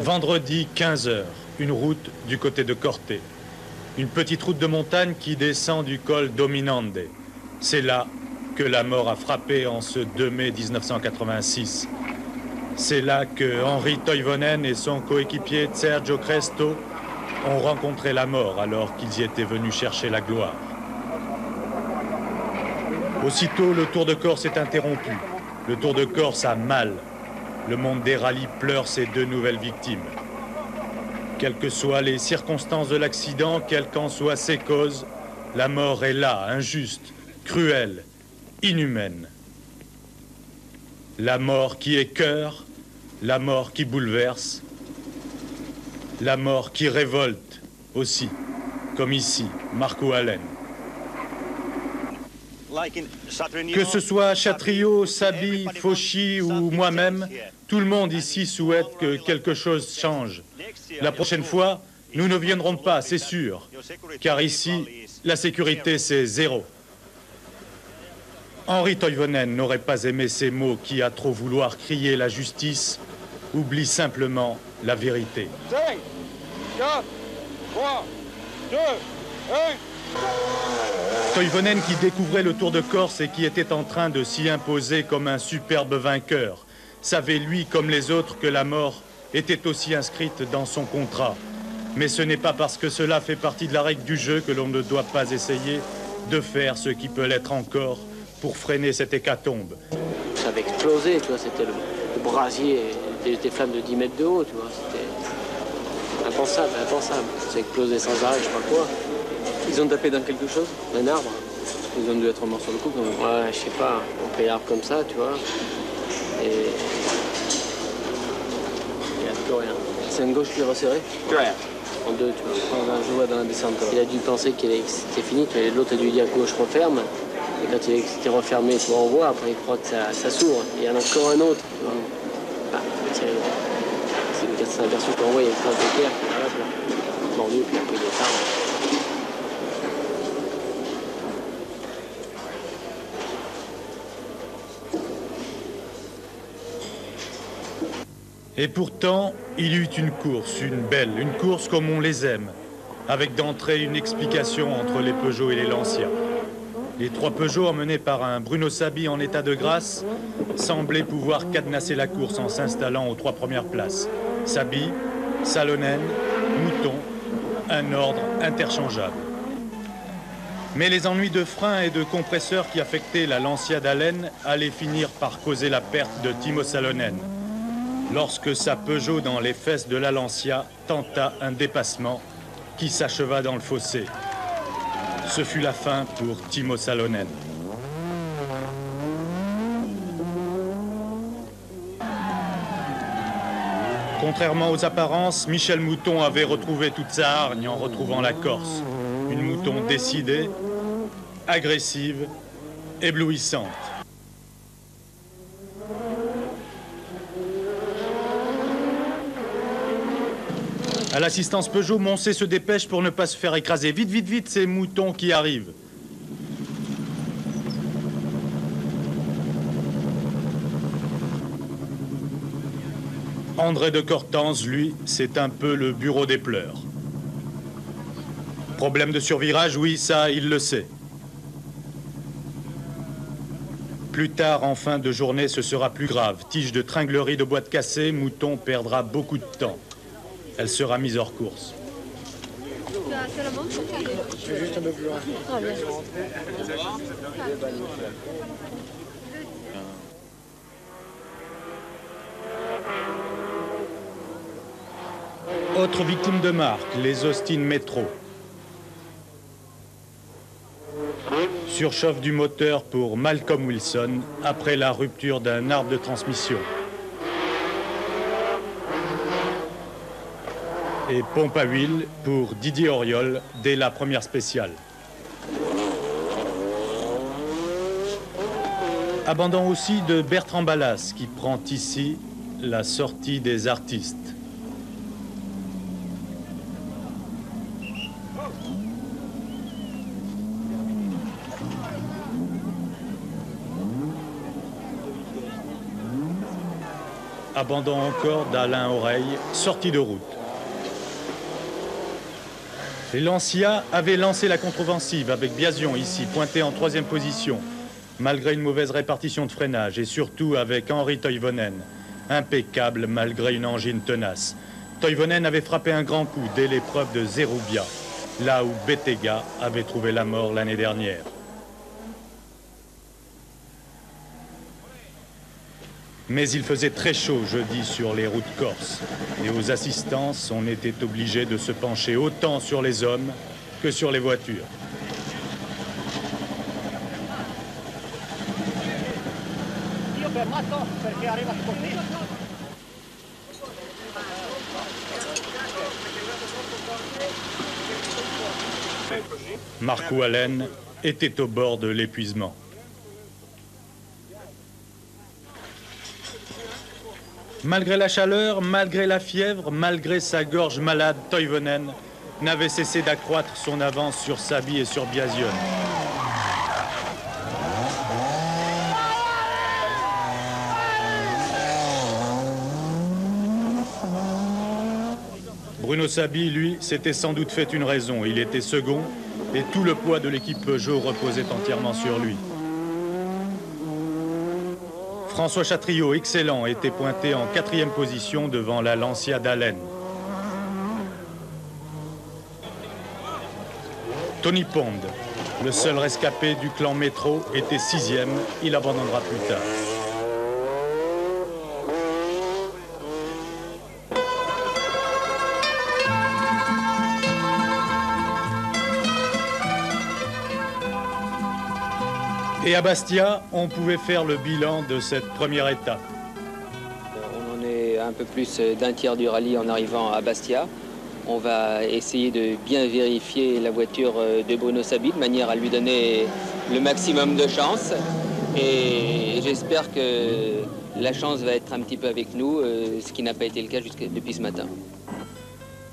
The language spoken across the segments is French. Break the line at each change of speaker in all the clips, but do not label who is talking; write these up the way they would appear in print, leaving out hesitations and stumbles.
Vendredi 15 h, une route du côté de Corte. Une petite route de montagne qui descend du col Dominande. C'est là que la mort a frappé en ce 2 mai 1986. C'est là que Henri Toivonen et son coéquipier Sergio Cresto ont rencontré la mort alors qu'ils y étaient venus chercher la gloire. Aussitôt, le Tour de Corse est interrompu. Le Tour de Corse a mal. Le monde des rallyes pleure ses 2 nouvelles victimes. Quelles que soient les circonstances de l'accident, quelles qu'en soient ses causes, la mort est là, injuste, cruelle, inhumaine. La mort qui écœure, la mort qui bouleverse, la mort qui révolte aussi, comme ici, Marco Allen. Que ce soit Chatriot, Sabi, Fauchy ou moi-même, tout le monde ici souhaite que quelque chose change. La prochaine fois, nous ne viendrons pas, c'est sûr, car ici, la sécurité, c'est 0. Henri Toivonen n'aurait pas aimé ces mots qui, à trop vouloir crier la justice, oublient simplement la vérité.
5, 4, 3, 2, 1...
Toivonen qui découvrait le Tour de Corse et qui était en train de s'y imposer comme un superbe vainqueur, savait lui comme les autres que la mort était aussi inscrite dans son contrat. Mais ce n'est pas parce que cela fait partie de la règle du jeu que l'on ne doit pas essayer de faire ce qui peut l'être encore pour freiner cette hécatombe.
Ça avait explosé, tu vois, c'était le brasier, des flammes de 10 mètres de haut, tu vois, c'était impensable, impensable. Ça explosait sans arrêt, je sais pas quoi.
Ils ont tapé dans quelque chose?
Un arbre.
Ils ont dû être morts sur le coup quand même.
Ouais, je sais pas, on fait l'arbre comme ça, tu vois, et il n'y a plus rien.
C'est une gauche qui est resserrée?
Ouais. En 2, tu vois.
Je vois dans la descente.
Il a dû penser que c'était fini, l'autre a dû dire gauche referme, et quand il était refermé, tu vois, on voit, après il croit que ça s'ouvre, il y en a encore un autre, tu vois. Ah, c'est s'est aperçu qu'on voit, il y a une trace d'équerre, mordu, puis après il est tard.
Et pourtant, il y eut une course, une course comme on les aime, avec d'entrée une explication entre les Peugeot et les Lancia. Les 3 Peugeot, emmenés par un Bruno Sabi en état de grâce, semblaient pouvoir cadenasser la course en s'installant aux 3 premières places. Sabi, Salonen, Mouton, un ordre interchangeable. Mais les ennuis de frein et de compresseur qui affectaient la Lancia d'Allen allaient finir par causer la perte de Timo Salonen, lorsque sa Peugeot dans les fesses de la Lancia tenta un dépassement qui s'acheva dans le fossé. Ce fut la fin pour Timo Salonen. Contrairement aux apparences, Michel Mouton avait retrouvé toute sa hargne en retrouvant la Corse. Une Mouton décidée, agressive, éblouissante. À l'assistance Peugeot, Moncé se dépêche pour ne pas se faire écraser. Vite, vite, vite, c'est Mouton qui arrive. André de Cortance, lui, c'est un peu le bureau des pleurs. Problème de survirage, oui, ça, il le sait. Plus tard, en fin de journée, ce sera plus grave. Tige de tringlerie de boîte cassée, Mouton perdra beaucoup de temps. Elle sera mise hors course. Autre victime de marque, les Austin Metro. Surchauffe du moteur pour Malcolm Wilson après la rupture d'un arbre de transmission. Et pompe à huile pour Didier Auriol dès la première spéciale. Abandon aussi de Bertrand Ballas qui prend ici la sortie des artistes. abandon encore d'Alain Oreille, sortie de route. Les Lancia avaient lancé la contre-offensive avec Biasion ici, pointé en 3e position, malgré une mauvaise répartition de freinage et surtout avec Henri Toivonen, impeccable malgré une angine tenace. Toivonen avait frappé un grand coup dès l'épreuve de Zerubia, là où Bettega avait trouvé la mort l'année dernière. Mais il faisait très chaud jeudi sur les routes corses. Et aux assistances, on était obligé de se pencher autant sur les hommes que sur les voitures. Marco Allen était au bord de l'épuisement. Malgré la chaleur, malgré la fièvre, malgré sa gorge malade, Toivonen n'avait cessé d'accroître son avance sur Sabi et sur Biasion. Bruno Sabi, lui, s'était sans doute fait une raison. Il était second et tout le poids de l'équipe Peugeot reposait entièrement sur lui. François Chatriot, excellent, était pointé en 4e position devant la Lancia d'Allen. Tony Pond, le seul rescapé du clan Métro, était 6e. Il abandonnera plus tard. Et à Bastia, on pouvait faire le bilan de cette première étape.
On en est un peu plus d'un tiers du rallye en arrivant à Bastia. On va essayer de bien vérifier la voiture de Bruno Sabi de manière à lui donner le maximum de chance. Et j'espère que la chance va être un petit peu avec nous, ce qui n'a pas été le cas depuis ce matin.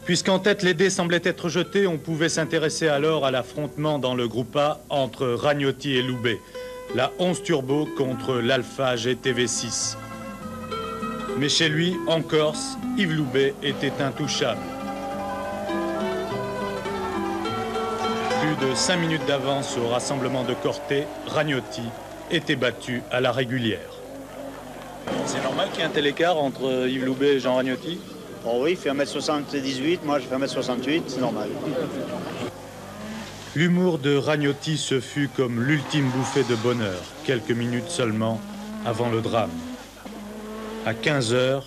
Puisqu'en tête les dés semblaient être jetés, on pouvait s'intéresser alors à l'affrontement dans le groupe A entre Ragnotti et Loubet, la 11 Turbo contre l'Alpha GTV6. Mais chez lui, en Corse, Yves Loubet était intouchable. Plus de 5 minutes d'avance au rassemblement de Corté, Ragnotti était battu à la régulière.
C'est normal qu'il y ait un tel écart entre Yves Loubet et Jean Ragnotti?
Oh oui, il fait 1m78, moi je fais 1m68, c'est normal.
L'humour de Ragnotti se fut comme l'ultime bouffée de bonheur, quelques minutes seulement avant le drame. À 15 h,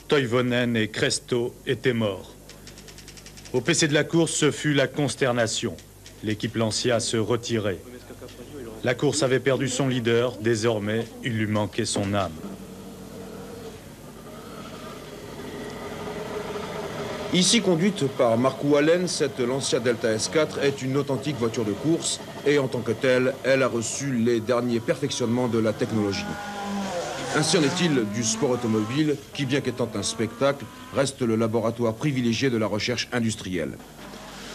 Toivonen et Cresto étaient morts. Au PC de la course, ce fut la consternation. L'équipe Lancia se retirait. La course avait perdu son leader, désormais il lui manquait son âme.
Ici conduite par Marco Allen, cette Lancia Delta S4 est une authentique voiture de course et en tant que telle, elle a reçu les derniers perfectionnements de la technologie. Ainsi en est-il du sport automobile qui, bien qu'étant un spectacle, reste le laboratoire privilégié de la recherche industrielle.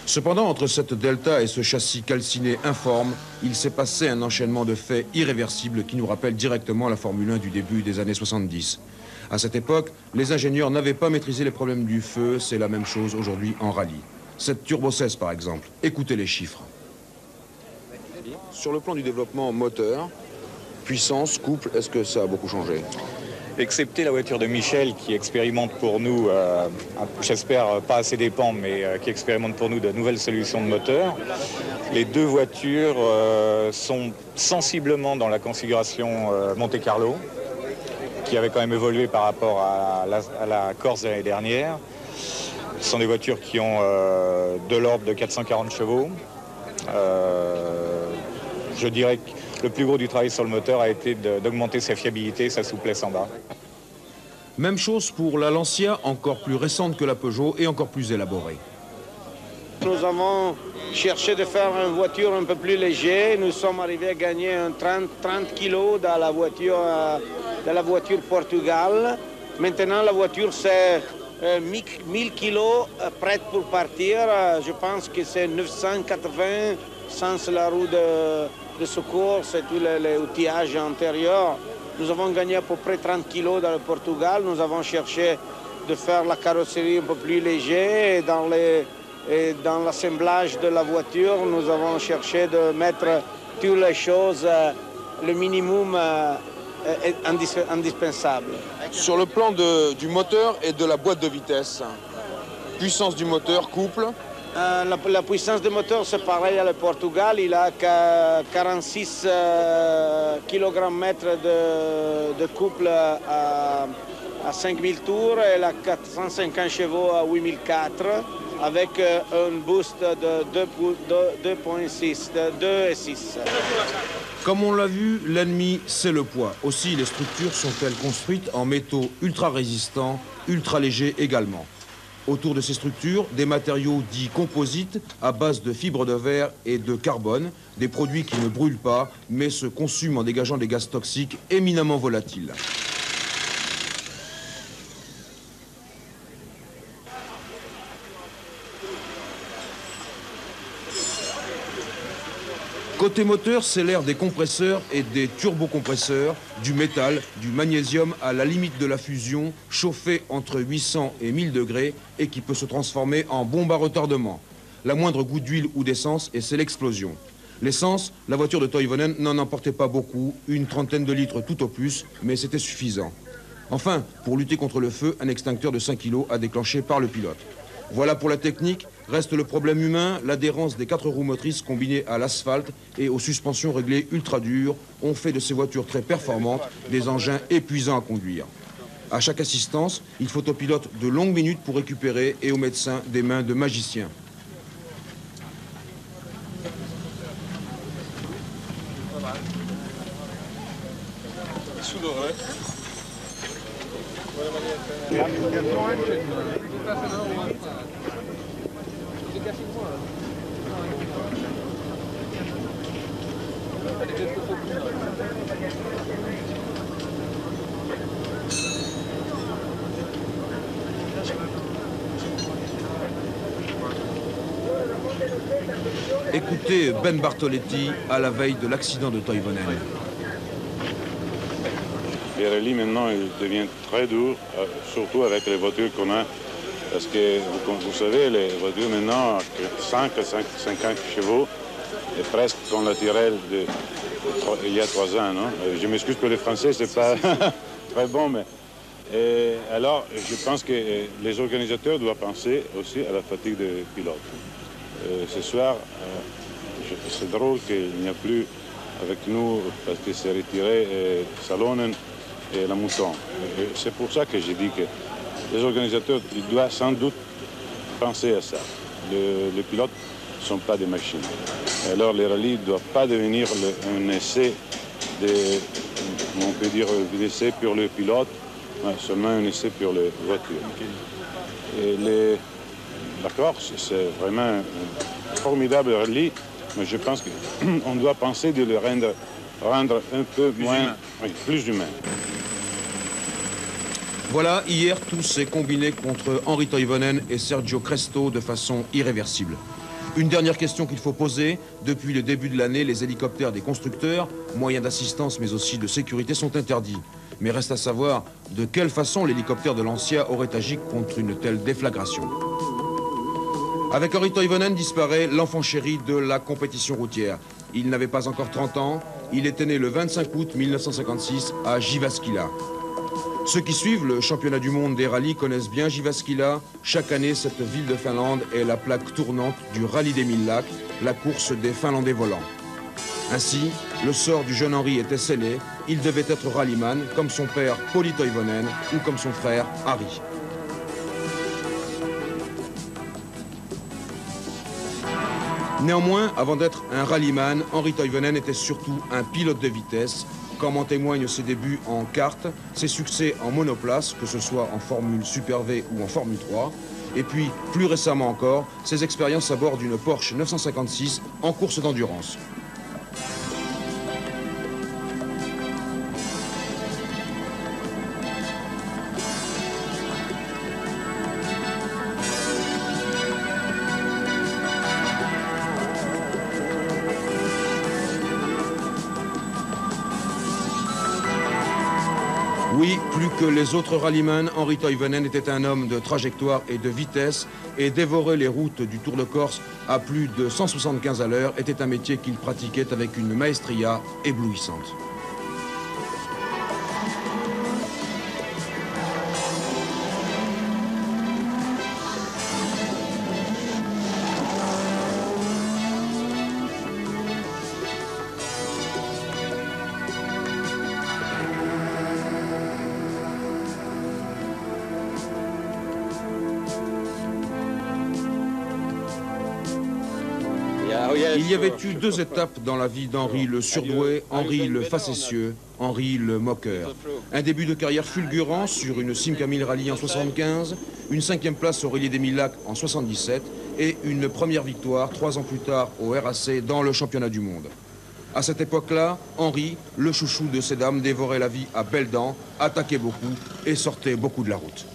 Cependant, entre cette Delta et ce châssis calciné informe, il s'est passé un enchaînement de faits irréversibles qui nous rappelle directement la Formule 1 du début des années 70. À cette époque, les ingénieurs n'avaient pas maîtrisé les problèmes du feu, c'est la même chose aujourd'hui en rallye. Cette Turbo 16 par exemple, écoutez les chiffres. Sur le plan du développement moteur, puissance, couple, est-ce que ça a beaucoup changé?
Excepté la voiture de Michel qui expérimente pour nous, j'espère pas assez des pentes, mais qui expérimente pour nous de nouvelles solutions de moteur, les deux voitures sont sensiblement dans la configuration Monte Carlo, qui avait quand même évolué par rapport à la Corse de l'année dernière. Ce sont des voitures qui ont de l'ordre de 440 chevaux. Je dirais que le plus gros du travail sur le moteur a été d'augmenter sa fiabilité et sa souplesse en bas.
Même chose pour la Lancia, encore plus récente que la Peugeot et encore plus élaborée.
Nous avons cherché de faire une voiture un peu plus légère. Nous sommes arrivés à gagner 30 kilos dans la voiture Portugal. Maintenant, la voiture, c'est 1000 kilos prête pour partir. Je pense que c'est 980 sans la roue de secours et tous les outillages antérieurs. Nous avons gagné à peu près 30 kilos dans le Portugal. Nous avons cherché de faire la carrosserie un peu plus léger. Et dans l'assemblage de la voiture, nous avons cherché de mettre toutes les choses, le minimum indispensable.
Sur le plan du moteur et de la boîte de vitesse, puissance du moteur, couple.
La puissance du moteur, c'est pareil à le Portugal. Il a 46 kg de couple à 5000 tours. Il a 450 chevaux à 8004 avec un boost de 2,6, de 2,6.
Comme on l'a vu, l'ennemi, c'est le poids. Aussi, les structures sont-elles construites en métaux ultra résistants, ultra légers également. Autour de ces structures, des matériaux dits composites à base de fibres de verre et de carbone, des produits qui ne brûlent pas, mais se consument en dégageant des gaz toxiques éminemment volatiles. Côté moteur, c'est l'ère des compresseurs et des turbocompresseurs, du métal, du magnésium à la limite de la fusion, chauffé entre 800 et 1000 degrés et qui peut se transformer en bombe à retardement. La moindre goutte d'huile ou d'essence et c'est l'explosion. L'essence, la voiture de Toivonen n'en emportait pas beaucoup, une trentaine de litres tout au plus, mais c'était suffisant. Enfin, pour lutter contre le feu, un extincteur de 5 kg a déclenché par le pilote. Voilà pour la technique. Reste le problème humain, l'adhérence des 4 roues motrices combinées à l'asphalte et aux suspensions réglées ultra dures ont fait de ces voitures très performantes des engins épuisants à conduire. À chaque assistance, il faut au pilote de longues minutes pour récupérer et au médecin des mains de magicien. Écoutez Ben Bartoletti à la veille de l'accident de Toivonen.
Les rallyes maintenant ils deviennent très durs, surtout avec les voitures qu'on a. Parce que vous savez, les voitures maintenant, 50 chevaux, et presque comme la Tyrrell il y a 3 ans. Non? Je m'excuse pour les Français, c'est pas très bon, mais... alors, je pense que les organisateurs doivent penser aussi à la fatigue des pilotes. Ce soir, c'est drôle qu'il n'y a plus avec nous, parce que c'est retiré Salonen et la Mouton. C'est pour ça que j'ai dit que les organisateurs doivent sans doute penser à ça. Les pilotes ne sont pas des machines. Alors les rallyes ne doivent pas devenir un essai, on peut dire un essai pour le pilote, mais seulement un essai pour les voitures. Et la Corse, c'est vraiment un formidable rallye, mais je pense qu'on doit penser de le rendre un peu plus humain.
Voilà, hier, tout s'est combiné contre Henri Toivonen et Sergio Cresto de façon irréversible. Une dernière question qu'il faut poser. Depuis le début de l'année, les hélicoptères des constructeurs, moyens d'assistance mais aussi de sécurité, sont interdits. Mais reste à savoir de quelle façon l'hélicoptère de Lancia aurait agi contre une telle déflagration. Avec Henri Toivonen disparaît l'enfant chéri de la compétition routière. Il n'avait pas encore 30 ans. Il était né le 25 août 1956 à Jyväskylä. Ceux qui suivent le championnat du monde des rallyes connaissent bien Jyväskylä. Chaque année, cette ville de Finlande est la plaque tournante du rallye des 1000 lacs, la course des Finlandais volants. Ainsi, le sort du jeune Henri était scellé. Il devait être rallyman, comme son père Pauli Toivonen ou comme son frère Harry. Néanmoins, avant d'être un rallyman, Henri Toivonen était surtout un pilote de vitesse, comme en témoignent ses débuts en kart, ses succès en monoplace, que ce soit en Formule Super V ou en Formule 3, et puis, plus récemment encore, ses expériences à bord d'une Porsche 956 en course d'endurance. que les autres rallymen, Henri Toivonen était un homme de trajectoire et de vitesse, et dévorer les routes du Tour de Corse à plus de 175 à l'heure était un métier qu'il pratiquait avec une maestria éblouissante. Il y avait eu deux étapes dans la vie d'Henri le surdoué, Henri le facétieux, Henri le moqueur. Un début de carrière fulgurant sur une Simca 1000 Rally en 75, une 5e place au Relais des Mille Lacs en 77 et une première victoire 3 ans plus tard au RAC dans le championnat du monde. À cette époque-là, Henri, le chouchou de ces dames, dévorait la vie à belles dents, attaquait beaucoup et sortait beaucoup de la route.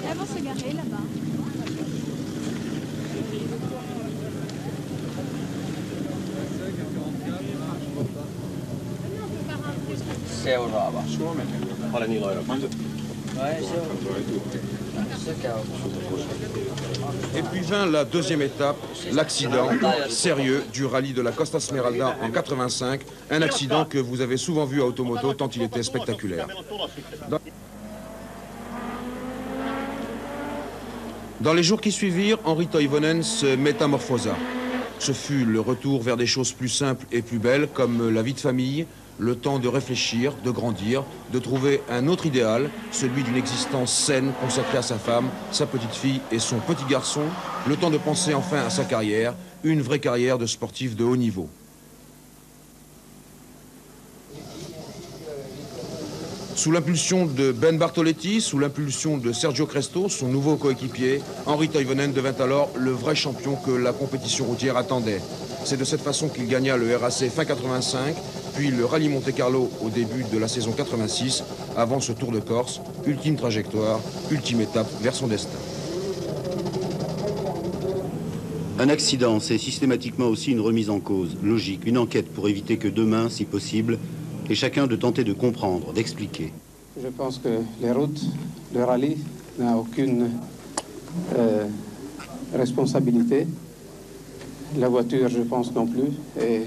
Elles vont se garer là-bas.
Et puis vint la deuxième étape, l'accident sérieux du rallye de la Costa Smeralda en 85, un accident que vous avez souvent vu à Automoto tant il était spectaculaire. Dans les jours qui suivirent, Henri Toivonen se métamorphosa. Ce fut le retour vers des choses plus simples et plus belles, comme la vie de famille, le temps de réfléchir, de grandir, de trouver un autre idéal, celui d'une existence saine consacrée à sa femme, sa petite fille et son petit garçon, le temps de penser enfin à sa carrière, une vraie carrière de sportif de haut niveau. Sous l'impulsion de Ben Bartoletti, sous l'impulsion de Sergio Cresto, son nouveau coéquipier, Henri Toivonen devint alors le vrai champion que la compétition routière attendait. C'est de cette façon qu'il gagna le RAC fin 85, puis le Rallye Monte-Carlo au début de la saison 86, avant ce Tour de Corse, ultime trajectoire, ultime étape vers son destin.
Un accident, c'est systématiquement aussi une remise en cause, logique, une enquête pour éviter que demain, si possible, et chacun de tenter de comprendre, d'expliquer.
Je pense que les routes, le rallye n'a aucune responsabilité. La voiture, je pense, non plus, et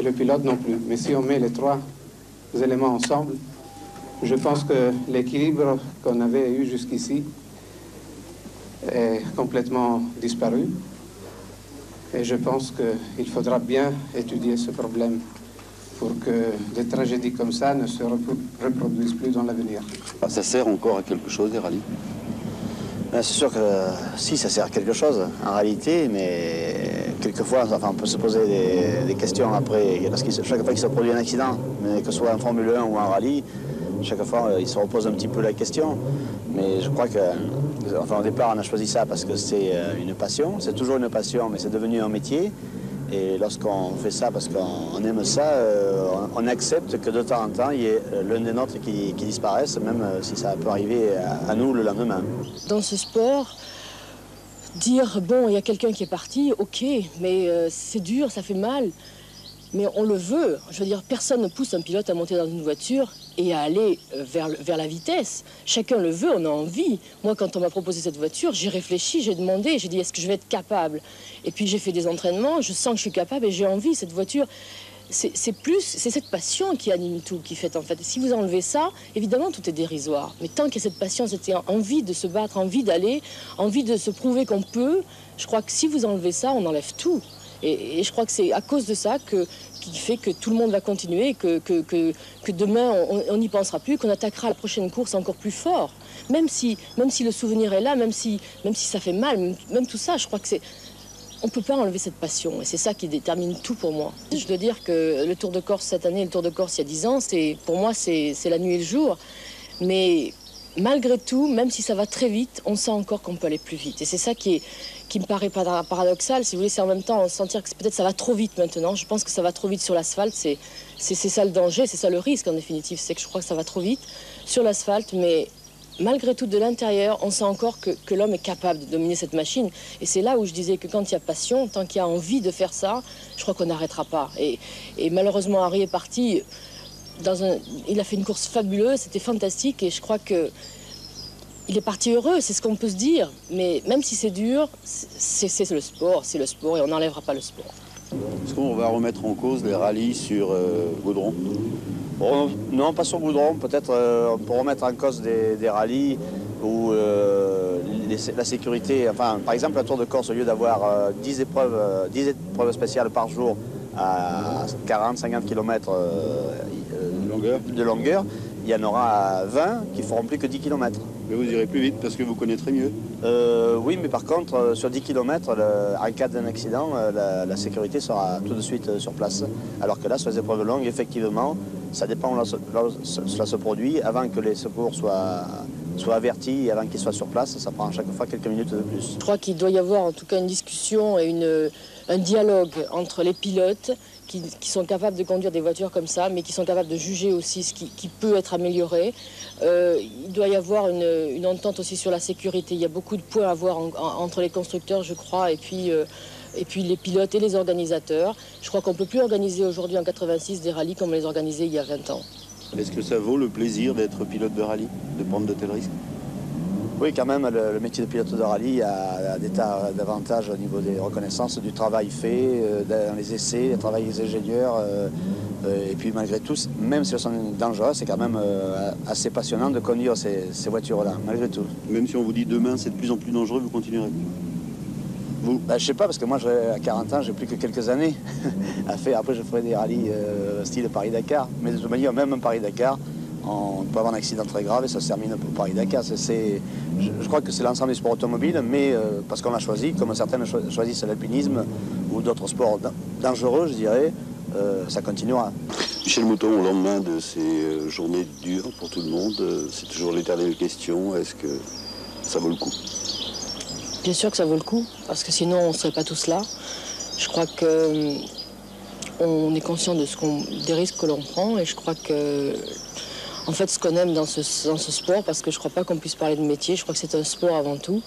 le pilote non plus. Mais si on met les trois éléments ensemble, je pense que l'équilibre qu'on avait eu jusqu'ici est complètement disparu. Et je pense qu'il faudra bien étudier ce problème pour que des tragédies comme ça ne se reproduisent plus dans l'avenir.
Ça sert encore à quelque chose, les rallyes?
C'est sûr que si, ça sert à quelque chose, en réalité, mais quelquefois, enfin, on peut se poser des questions après, parce que chaque fois qu'il se produit un accident, mais que ce soit en Formule 1 ou en rallye, chaque fois, il se repose un petit peu la question. Mais je crois que, enfin, au départ, on a choisi ça parce que c'est une passion, c'est toujours une passion, mais c'est devenu un métier. Et lorsqu'on fait ça parce qu'on aime ça, on accepte que de temps en temps, il y ait l'un des nôtres qui disparaisse, même si ça peut arriver à nous le lendemain.
Dans ce sport, dire, bon, il y a quelqu'un qui est parti, ok, mais c'est dur, ça fait mal. Mais on le veut. Je veux dire, personne ne pousse un pilote à monter dans une voiture et à aller vers la vitesse. Chacun le veut, on a envie. Moi, quand on m'a proposé cette voiture, j'ai réfléchi, j'ai demandé, j'ai dit, est-ce que je vais être capable? Et puis j'ai fait des entraînements, je sens que je suis capable et j'ai envie. Cette voiture, c'est cette passion qui anime tout, qui fait en fait. Si vous enlevez ça, évidemment, tout est dérisoire. Mais tant qu'il y a cette passion, cette envie de se battre, envie d'aller, envie de se prouver qu'on peut, je crois que si vous enlevez ça, on enlève tout. Et je crois que c'est à cause de ça qui fait que tout le monde va continuer, que demain on n'y pensera plus, qu'on attaquera la prochaine course encore plus fort. Même si le souvenir est là, même si ça fait mal, même tout ça, je crois que on ne peut pas enlever cette passion. Et c'est ça qui détermine tout pour moi. Je dois dire que le Tour de Corse cette année, le Tour de Corse il y a 10 ans, pour moi c'est la nuit et le jour. Mais malgré tout, même si ça va très vite, on sent encore qu'on peut aller plus vite. Et c'est ça qui me paraît paradoxal. Si vous voulez, c'est en même temps sentir que peut-être ça va trop vite maintenant. Je pense que ça va trop vite sur l'asphalte. C'est ça le danger, c'est ça le risque en définitive. C'est que je crois que ça va trop vite sur l'asphalte, mais malgré tout, de l'intérieur, on sent encore que l'homme est capable de dominer cette machine. Et c'est là où je disais que quand il y a passion, tant qu'il y a envie de faire ça, je crois qu'on n'arrêtera pas. Et malheureusement, Harry est parti il a fait une course fabuleuse, c'était fantastique, et je crois que il est parti heureux, c'est ce qu'on peut se dire. Mais même si c'est dur, c'est le sport, et on n'enlèvera pas le sport.
Est-ce qu'on va remettre en cause les rallyes sur goudron?
Bon, non, pas sur goudron. Peut-être on peut remettre en cause des rallyes où la sécurité... Enfin, par exemple, la Tour de Corse, au lieu d'avoir 10 épreuves spéciales par jour à 40-50 km de longueur, il y en aura 20 qui feront plus que 10 km.
Mais vous irez plus vite parce que vous connaîtrez mieux.
Oui, mais par contre, sur 10 km, en cas d'un accident, la sécurité sera tout de suite sur place. Alors que là, sur les épreuves longues, effectivement, ça dépend où cela se produit. Avant que les secours soient avertis et avant qu'ils soient sur place, ça prend à chaque fois quelques minutes de plus.
Je crois qu'il doit y avoir en tout cas une discussion et un dialogue entre les pilotes qui sont capables de conduire des voitures comme ça, mais qui sont capables de juger aussi ce qui peut être amélioré. Il doit y avoir une entente aussi sur la sécurité. Il y a beaucoup de points à voir entre les constructeurs, je crois, et puis les pilotes et les organisateurs. Je crois qu'on ne peut plus organiser aujourd'hui en 86 des rallyes comme on les organisait il y a 20 ans.
Est-ce que ça vaut le plaisir d'être pilote de rallye, de prendre de tels risques?
Oui, quand même, le métier de pilote de rallye a des tas d'avantages au niveau des reconnaissances, du travail fait, dans les essais, le travail des ingénieurs. Et puis malgré tout, même si elles sont dangereuses, c'est quand même assez passionnant de conduire ces voitures-là, malgré tout.
Même si on vous dit demain c'est de plus en plus dangereux, vous continuerez?
Vous? Je sais pas, parce que moi à 40 ans, j'ai plus que quelques années à faire. Après, je ferai des rallyes style Paris-Dakar. Mais de toute manière, même un Paris-Dakar, on peut avoir un accident très grave et ça se termine pour Paris-Dakar. Je crois que c'est l'ensemble des sports automobiles, mais parce qu'on l'a choisi, comme certains choisissent l'alpinisme ou d'autres sports dangereux, je dirais, ça continuera.
Michel Mouton, au lendemain de ces journées dures pour tout le monde, c'est toujours l'éternelle question, est-ce que ça vaut le coup?
Bien sûr que ça vaut le coup, parce que sinon on ne serait pas tous là. Je crois que on est conscient des risques que l'on prend, et je crois que en fait, ce qu'on aime dans ce sport, parce que je ne crois pas qu'on puisse parler de métier, je crois que c'est un sport avant tout.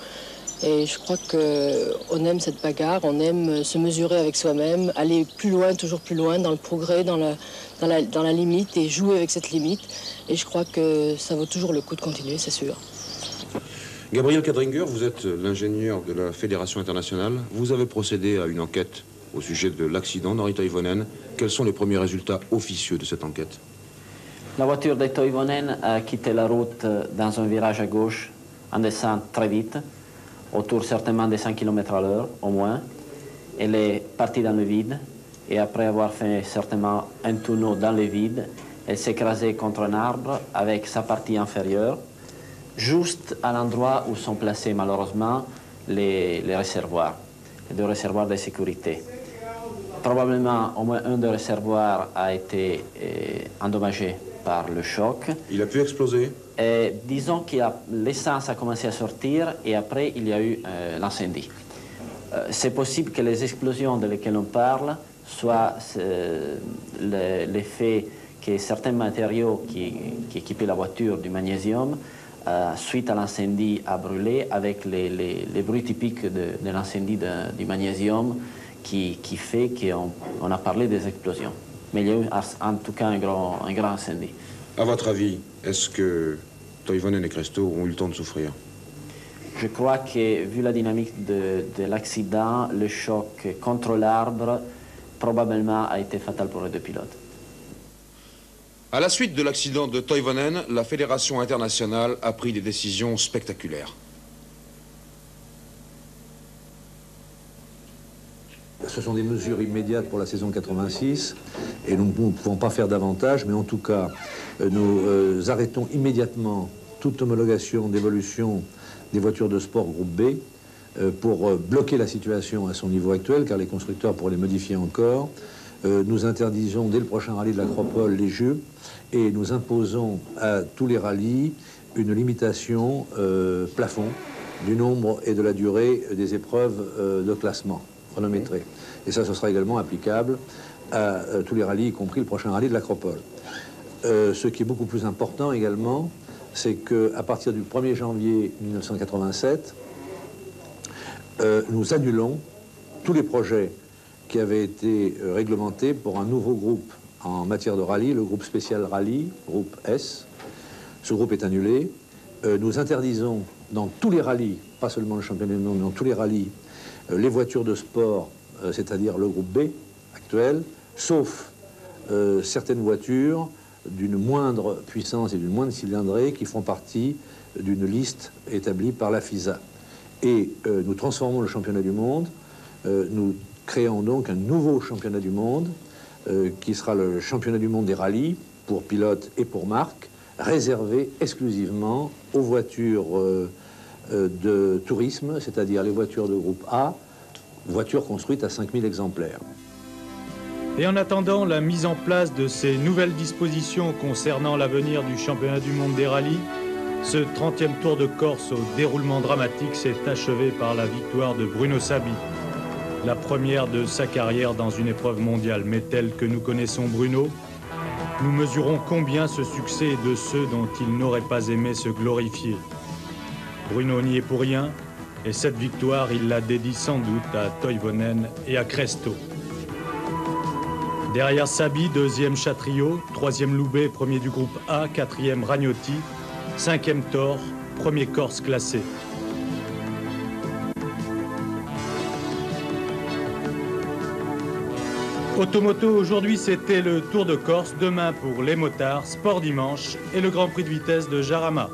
Et je crois qu'on aime cette bagarre, on aime se mesurer avec soi-même, aller plus loin, toujours plus loin, dans le progrès, dans la limite, et jouer avec cette limite. Et je crois que ça vaut toujours le coup de continuer, c'est sûr.
Gabriel Kadringer, vous êtes l'ingénieur de la Fédération internationale. Vous avez procédé à une enquête au sujet de l'accident d'Henri Toivonen. Quels sont les premiers résultats officieux de cette enquête?
La voiture de Toivonen a quitté la route dans un virage à gauche en descente très vite, autour certainement de 100 km à l'heure au moins. Elle est partie dans le vide et après avoir fait certainement un tonneau dans le vide, elle s'est écrasée contre un arbre avec sa partie inférieure, juste à l'endroit où sont placés malheureusement les réservoirs, les deux réservoirs de sécurité. Probablement au moins un des réservoirs a été endommagé par le choc. Il a pu exploser? Disons que l'essence a commencé à sortir et après il y a eu l'incendie. C'est possible que les explosions de lesquelles on parle soient l'effet que certains matériaux qui équipaient la voiture du magnésium, suite à l'incendie, a brûlé avec les bruits typiques de l'incendie du magnésium qui fait qu'on a parlé des explosions. Mais il y a eu en tout cas un grand incendie.
À votre avis, est-ce que Toivonen et Cresto ont eu le temps de souffrir?
Je crois que, vu la dynamique de l'accident, le choc contre l'arbre probablement a été fatal pour les deux pilotes.
À la suite de l'accident de Toivonen, la Fédération internationale a pris des décisions spectaculaires.
Ce sont des mesures immédiates pour la saison 86 et nous ne pouvons pas faire davantage, mais en tout cas, nous arrêtons immédiatement toute homologation d'évolution des voitures de sport groupe B pour bloquer la situation à son niveau actuel, car les constructeurs pourraient les modifier encore. Nous interdisons dès le prochain rallye de l'Acropole les jeux et nous imposons à tous les rallyes une limitation plafond du nombre et de la durée des épreuves de classement chronométrées. Et ça, ce sera également applicable à tous les rallyes, y compris le prochain rallye de l'Acropole. Ce qui est beaucoup plus important également, c'est qu'à partir du 1er janvier 1987, nous annulons tous les projets qui avaient été réglementés pour un nouveau groupe en matière de rallye, le groupe spécial rallye, groupe S. Ce groupe est annulé. Nous interdisons dans tous les rallyes, pas seulement le championnat du monde, mais dans tous les rallyes, les voitures de sport, c'est-à-dire le groupe B actuel, sauf certaines voitures d'une moindre puissance et d'une moindre cylindrée qui font partie d'une liste établie par la FISA. Et nous transformons le championnat du monde, nous créons donc un nouveau championnat du monde qui sera le championnat du monde des rallyes pour pilotes et pour marques, réservé exclusivement aux voitures de tourisme, c'est-à-dire les voitures de groupe A, voitures construites à 5000 exemplaires.
Et en attendant la mise en place de ces nouvelles dispositions concernant l'avenir du championnat du monde des rallyes, ce 30e Tour de Corse au déroulement dramatique s'est achevé par la victoire de Bruno Sabi, la première de sa carrière dans une épreuve mondiale. Mais tel que nous connaissons Bruno, nous mesurons combien ce succès est de ceux dont il n'aurait pas aimé se glorifier. Bruno n'y est pour rien, et cette victoire, il la dédie sans doute à Toivonen et à Cresto. Derrière Sabi, deuxième Chatriot, troisième Loubet, premier du groupe A, quatrième Ragnotti, cinquième Thor, premier Corse classé. Automoto, aujourd'hui c'était le Tour de Corse, demain pour les motards, Sport Dimanche et le Grand Prix de vitesse de Jarama.